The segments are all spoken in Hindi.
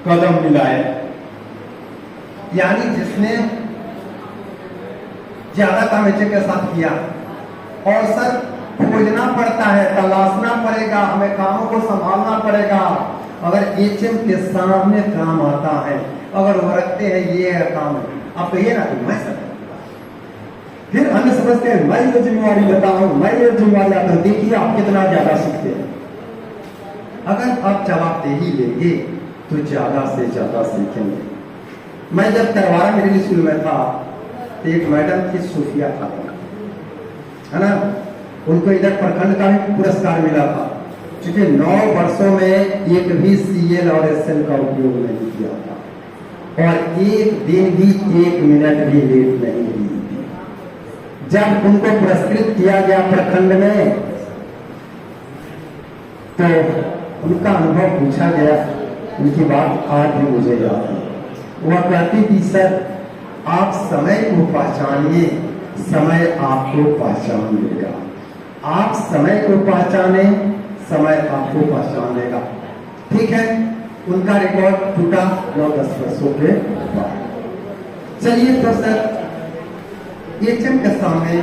कदम मिलाए। यानी जिसने ज्यादा काम एचएम के साथ किया, और सर खोजना पड़ता है, तलाशना पड़ेगा, हमें कामों को संभालना पड़ेगा। अगर एचएम के सामने काम आता है, अगर वो रखते हैं ये काम है, आप कहिए ना कि मैं सब, फिर अन्य समझते हैं मैं ये जिम्मेवारी लेता हूं, मैं ये जिम्मेवारी आता हूं। देखिए आप कितना ज्यादा सीखते हैं। अगर आप जवाबदेही लेंगे तो ज्यादा से ज्यादा सीखेंगे। मैं जब तरवारा मिडिल स्कूल में था, एक मैडम थी सूफिया खातून, है ना, उनको इधर प्रखंड का भी पुरस्कार मिला था, क्योंकि 9 वर्षों में एक भी सीएल और एसएल का उपयोग नहीं किया था, और एक दिन भी 1 मिनट भी लेट नहीं हुई। जब उनको पुरस्कृत किया गया प्रखंड में, तो उनका अनुभव पूछा गया, उनकी बात आज भी मुझे याद है। वह कहती थी सर आप समय को पहचानिए, समय आपको पहचान लेगा। आप समय को पहचाने, समय आपको पहचान लेगा। ठीक है, उनका रिकॉर्ड टूटा 9-10 वर्षों के बाद। चलिए तो सर एचएम के सामने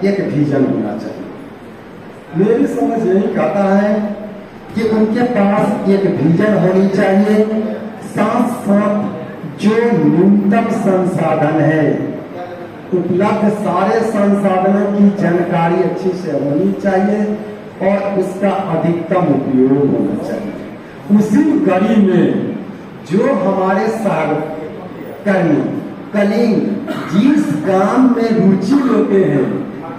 एक विजन होना चाहिए। मेरी समझ यही कहता है कि उनके पास एक विजन होनी चाहिए, साथ साथ जो न्यूनतम संसाधन है, उपलब्ध सारे संसाधनों की जानकारी अच्छी से होनी चाहिए, और उसका अधिकतम उपयोग होना चाहिए। उसी कड़ी में जो हमारे सहकर्मी कलीग जिस काम में रुचि लेते हैं,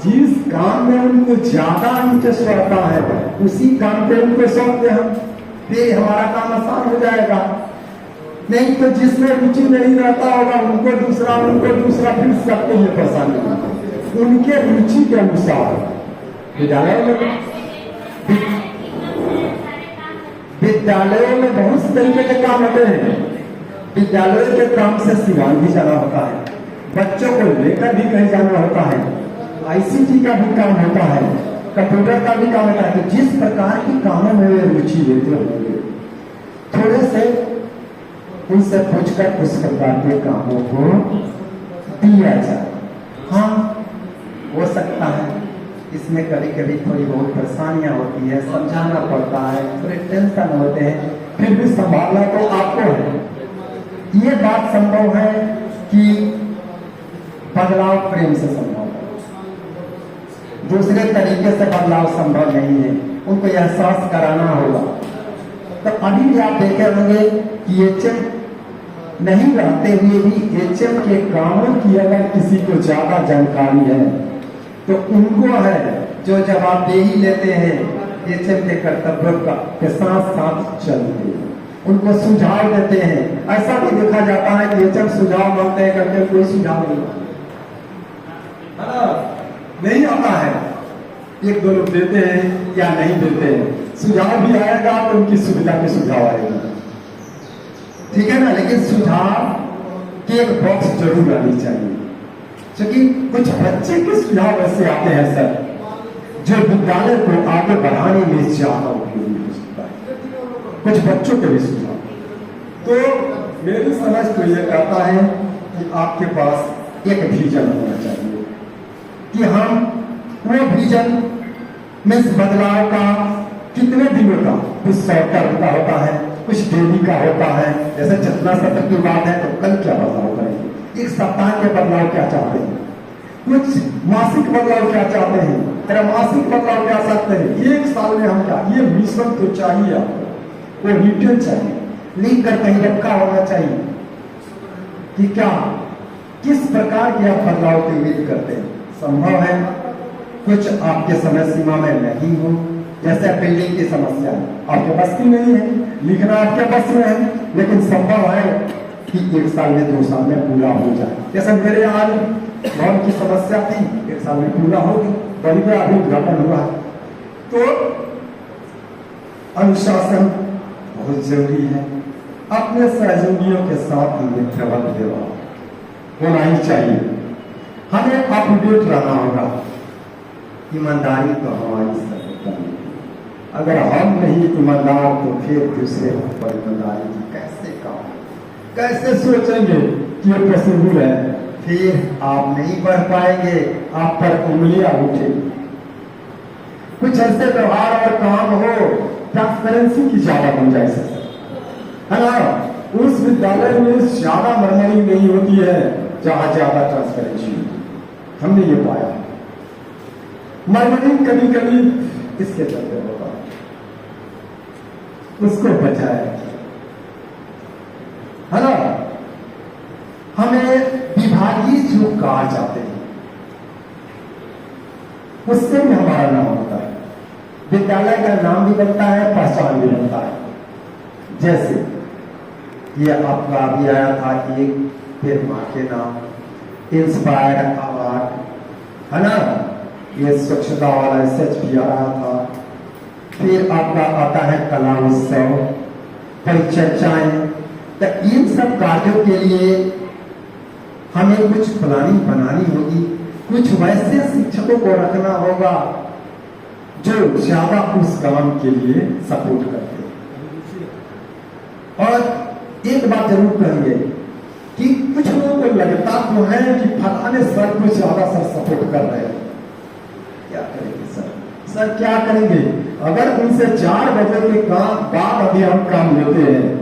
जिस काम में उनको ज्यादा इंटरेस्ट रहता है, उसी काम पे उनको सौंप दे हम, फिर हमारा काम आसान हो जाएगा। नहीं तो जिसमें रुचि नहीं रहता होगा उनको दूसरा फिर सबको ये परेशानी होगी। उनके रुचि के अनुसार विद्यालयों में बहुत से तरीके के काम होते हैं। विद्यालयों के काम से सिवान भी जाना होता है, बच्चों को लेकर भी कहीं जाना होता है, आईसीटी का भी काम होता है, कंप्यूटर का भी काम होता है। तो जिस प्रकार की कामों में वे रुचि लेते होंगे, थोड़े से उनसे पूछकर उस प्रकार के कामों को दिया जाए। हाँ, हो सकता है इसमें कभी कभी थोड़ी बहुत परेशानियां होती है, समझाना पड़ता है, थोड़े टेंशन होते हैं, फिर भी संभालना तो आपको है। ये बात संभव है कि बदलाव प्रेम से संभव है, दूसरे तरीके से बदलाव संभव नहीं है, उनको एहसास कराना होगा। तो अभी भी आप देखे होंगे कि एचएम नहीं रहते हुए भी एचएम के कामों की अगर किसी को ज्यादा जानकारी है तो उनको है जो जवाबदेही लेते हैं एचएम के कर्तव्यों का के साथ साथ चलते हैं, उनको सुझाव देते हैं। ऐसा भी देखा जाता है कि एचएम सुझाव मांगते हैं, करके कोई सुझाव नहीं आता है, 1-2 लोग देते हैं या नहीं देते हैं। सुझाव भी आएगा तो उनकी सुविधा के सुझाव आएगा, ठीक है ना, लेकिन सुझाव की एक बॉक्स जरूर रहनी चाहिए। क्योंकि कुछ बच्चे के सुझाव ऐसे आते हैं सर, जो विद्यालय को आगे बढ़ाने में ज्यादा उपयोगी हो सकता है, कुछ बच्चों के भी सुझाव। तो मेरी समझ तो यह कहता है कि आपके पास एक विजन होना चाहिए कि हम वो विजन में इस बदलाव का कितने दिनों का, कुछ 100 का होता है, कुछ डेली का होता है। जैसे चेतना सत्र की बात है तो कल क्या बदलाव करेंगे, एक सप्ताह के बदलाव क्या चाहते हैं, कुछ मासिक बदलाव क्या चाहते हैं, त्रैमासिक बदलाव क्या चाहते हैं, 1 साल में हम क्या, ये मिशन तो चाहिए आपको, वो रिटर्न चाहिए, लिख कर कहीं रखा होना चाहिए कि क्या किस प्रकार के आप बदलाव की उम्मीद करते हैं। संभव है कुछ आपके समय सीमा में नहीं हो, जैसे बिल्डिंग की समस्या आपके पास की नहीं है, लिखना आपके पास में है, लेकिन संभव है कि 1 साल में 2 साल में पूरा हो जाए। जैसे मेरे यहाँ भवन की समस्या थी, 1 साल में पूरा होगी, बन गया, अभी उद्घाटन हुआ। तो अनुशासन बहुत जरूरी है, अपने सहयोगियों के साथ मित्रवत व्यवहार होना ही चाहिए, हमें अपडेट रहना होगा। ईमानदारी तो हमारी सर्वोत्तम है, अगर हम नहीं ईमानदार तो फिर दूसरे पर ईमानदारी की कैसे कैसे सोचेंगे कि ये पॉसिबल है? फिर आप नहीं पढ़ पाएंगे, आप पर उंगलियां उठेंगी। कुछ ऐसे व्यवहार और काम हो ट्रांसपेरेंसी की ज्यादा गुंजाइश है ना। उस विद्यालय में ज्यादा मरमरी नहीं होती है जहां ज्यादा ट्रांसपेरेंसी होती है। हमने ये पाया मरमरी कभी कभी इसके चलते होगा, उसको बचाए है ना। हमें विभागीय जो कहा जाते हैं उससे भी हमारा नाम होता है, विद्यालय का नाम भी बनता है, पहचान भी बनता है। जैसे ये आपका अभी आया था एक फिर मां के नाम इंस्पायर अवार्ड है ना, ये स्वच्छता वाला सच भी आ रहा था। फिर आपका आता है कला उत्सव, परिचर्चाएं। तो इन सब कार्यों के लिए हमें कुछ प्लानिंग बनानी होगी, कुछ वैसे शिक्षकों को रखना होगा जो ज्यादा उस काम के लिए सपोर्ट करते हैं। और एक बात जरूर कहेंगे कि कुछ लोगों को लगता तो है कि फलाने सर कुछ ज्यादा सर सपोर्ट कर रहे हैं, क्या करेंगे सर? सर क्या करेंगे? अगर उनसे 4 बजे के बाद अभी हम काम लेते हैं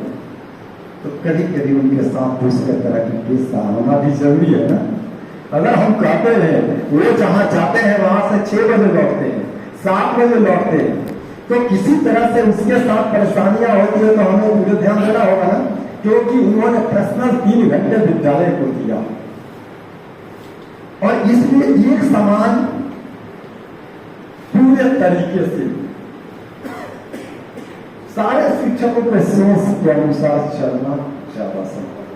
तो करीब करीब उनके साथ दूसरे तरह की पेशा होना भी जरूरी है ना। अगर हम कहते हैं वो जहां जाते हैं वहां से 6 बजे लौटते हैं, 7 बजे लौटते हैं, तो किसी तरह से उसके साथ परेशानियां होती है तो हमें पूरे ध्यान देना होगा ना, क्योंकि उन्होंने पर्सनल 3 घंटे विद्यालय को दिया। और इसलिए एक समान पूरे तरीके से सारे शिक्षकों के सोच के अनुसार चलना ज्यादा संभव।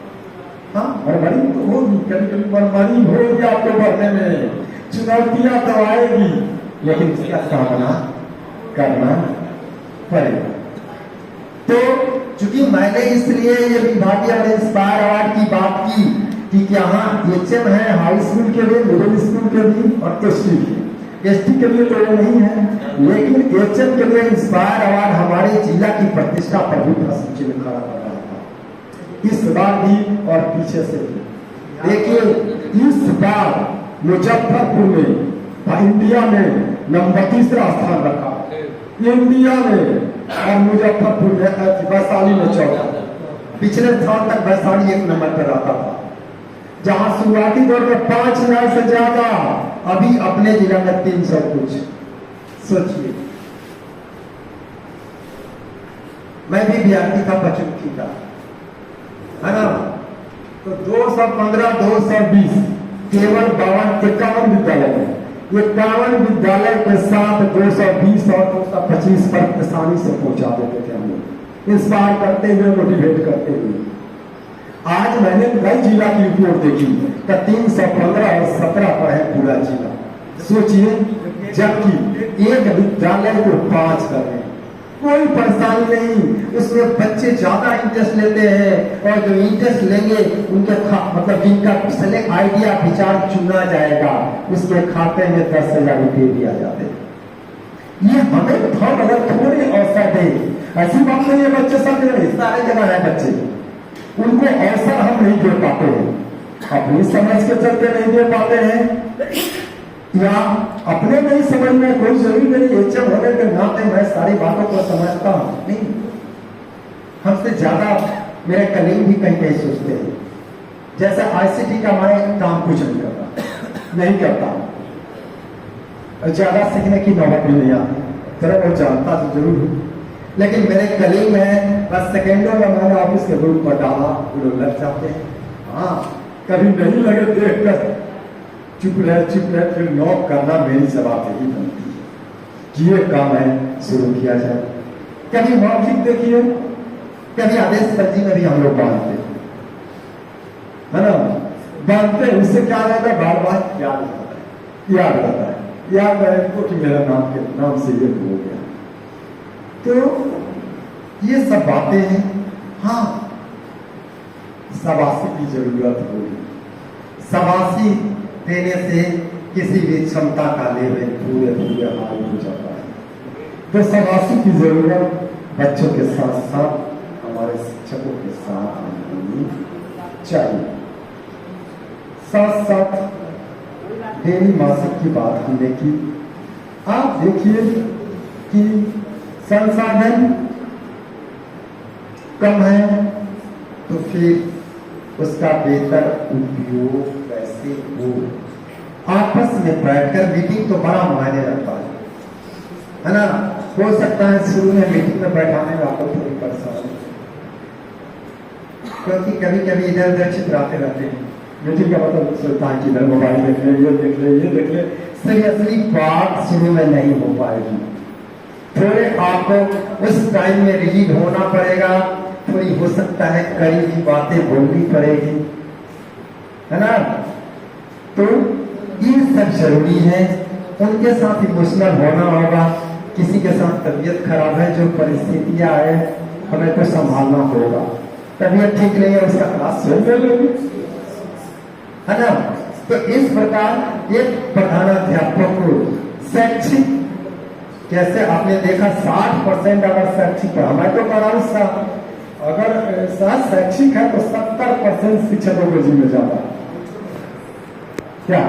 हाँ, मरमरी तो होगी, कभी कभी मरमरी होगी आपको पढ़ने में, चुनौतियां तो आएगी, लेकिन उसका सामना करना पड़ेगा। तो चूंकि मैंने इसलिए ये विभागीय और इंस्पायर अवार्ड की बात की कि यहाँ एचएम है हाई स्कूल के लिए, मिडिल स्कूल के लिए और एसटी के। एसटी के लिए तो वो नहीं है, लेकिन एचएम के लिए इंस्पायर अवार्ड हमारे जिला की प्रतिष्ठा प्रभुता सूची में खड़ा कर रहा था इस बार भी और पीछे से भी। देखिए इस बार मुजफ्फरपुर में इंडिया में नंबर 3रा स्थान रखा, इंडिया में, और मुजफ्फरपुर में वैशाली में 4था। पिछले साल तक वैशाली 1 नंबर पर रहता था, जहां शुरुआती दौर में 5,000 से ज्यादा, अभी अपने जिला में 300 कुछ। सोचिए, मैं भी विद्यार्थी था, बचुकी था, है ना। तो 215, 220 केवल 51 विद्यालय है। 51 विद्यालय के साथ 220 और 225 पर आसानी से पहुंचा देते थे हम लोग, इंस्पायर करते हुए, मोटिवेट करते हुए। आज मैंने कई जिला की रिपोर्ट देखी तो 315 और 17 पर है पूरा जिला। सोचिए, जबकि एक विद्यालय को 5 कर रहे हैं, कोई परेशानी नहीं। उसमें बच्चे ज्यादा इंटरेस्ट लेते हैं और जो इंटरेस्ट लेंगे उनके मतलब जिनका पिछले आइडिया विचार चुना जाएगा उसके खाते में 10,000 रुपये दिया जाते हैं। ये हमें हम अगर थोड़े अवसर दे, ऐसी बात नहीं है बच्चे सब जगह, सारे जगह है बच्चे, उनको अवसर हम नहीं दे पाते हैं, अपनी समझ के चलते नहीं दे पाते हैं, या अपने नहीं समझ में कोई जरूरी नहीं। एचएम होने के नाते मैं सारी बातों को समझता हूं, नहीं, हमसे ज्यादा मेरे कलीग भी कहीं कहीं सोचते हैं। जैसे आईसीटी का मैं काम कुछ नहीं करता, नहीं करता, ज्यादा सीखने की नौबत भी नहीं आती, तरह वो जानता तो जरूर हूं, लेकिन मेरे कलीग हैं, बस सेकेंडों में मैंने ऑफिस के ग्रुप पर डाला, वो लोग लग जाते हैं। हाँ, कभी नहीं लगे देख कर चुप रहे, फिर नॉक करना मेरी जवाबदेही बनती है कि ये काम है, शुरू किया जाए। कभी मौखिक देखिए, कभी आदेश फर्जी में भी हम लोग बांधते है ना, बांधते हैं, उससे क्या रहता है, बार बार याद रहता है, याद रहे तो कि मेरा नाम से ये हो गया। तो ये सब बातें हैं। हाँ, शाबाशी की जरूरत होगी, शाबाशी देने से किसी भी क्षमता का लेवल पूरे हाल हो जाता है। तो शाबाशी की जरूरत बच्चों के साथ साथ हमारे हमारे शिक्षकों के साथ होनी चाहिए। साथ साथ डेली मासिक की बात हमने की। आप देखिए कि संसाधन कम है तो फिर उसका बेहतर उपयोग कैसे हो। आपस में बैठकर मीटिंग तो बड़ा मायने रखता है ना। हो सकता है शुरू में मीटिंग में बैठाने में आपको थोड़ी परेशानी, क्योंकि कभी कभी इधर उधर चित्राते रहते हैं। मीटिंग का मतलब सोचता है कि इधर मोबाइल देख ले, ये देख ले, ये देख ले। सीरियसली बात शुरू में नहीं हो पाएगी। थोड़े आपको उस टाइम में रिलीज होना पड़ेगा। थोड़ी हो सकता है कड़ी हुई बातें बोलनी पड़ेगी, है ना। तो ये सब जरूरी है। उनके साथ इमोशनल होना होगा। किसी के साथ तबीयत खराब है, जो परिस्थितियां है हमें तो संभालना होगा। तबीयत ठीक नहीं है, उसका क्लास ले लेगी, है ना। तो इस प्रकार एक प्रधानाध्यापक को शैक्षिक, कैसे आपने देखा 60% अगर शैक्षिक है, हमें तो कराऊ सा अगर शैक्षिक है तो 70% शिक्षकों को जिम्मे जाता क्या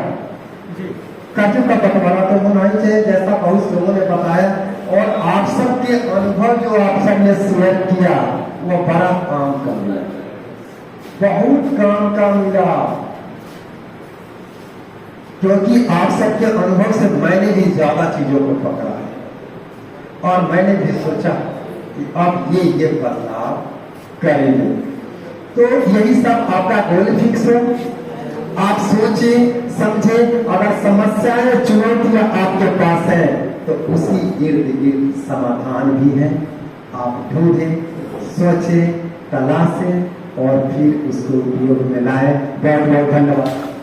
काजू का बंटवारा तो होना ही चाहिए, जैसा बहुत लोगों ने बताया। और आप सबके अनुभव जो आप सबने शेयर किया वो बड़ा काम का मिला, बहुत काम का मिला। क्योंकि आप सबके अनुभव से मैंने भी ज्यादा चीजों को पकड़ा है और मैंने भी सोचा कि अब ये बदलाव करेंगे। तो यही सब आपका गोल फिक्स हो। आप सोचे समझे, अगर समस्याएं चुनौतियां आपके पास है तो उसी इर्द गिर्द समाधान भी है। आप ढूंढे, सोचे, तलाशे और फिर उसको उपयोग में लाए। बहुत बहुत धन्यवाद।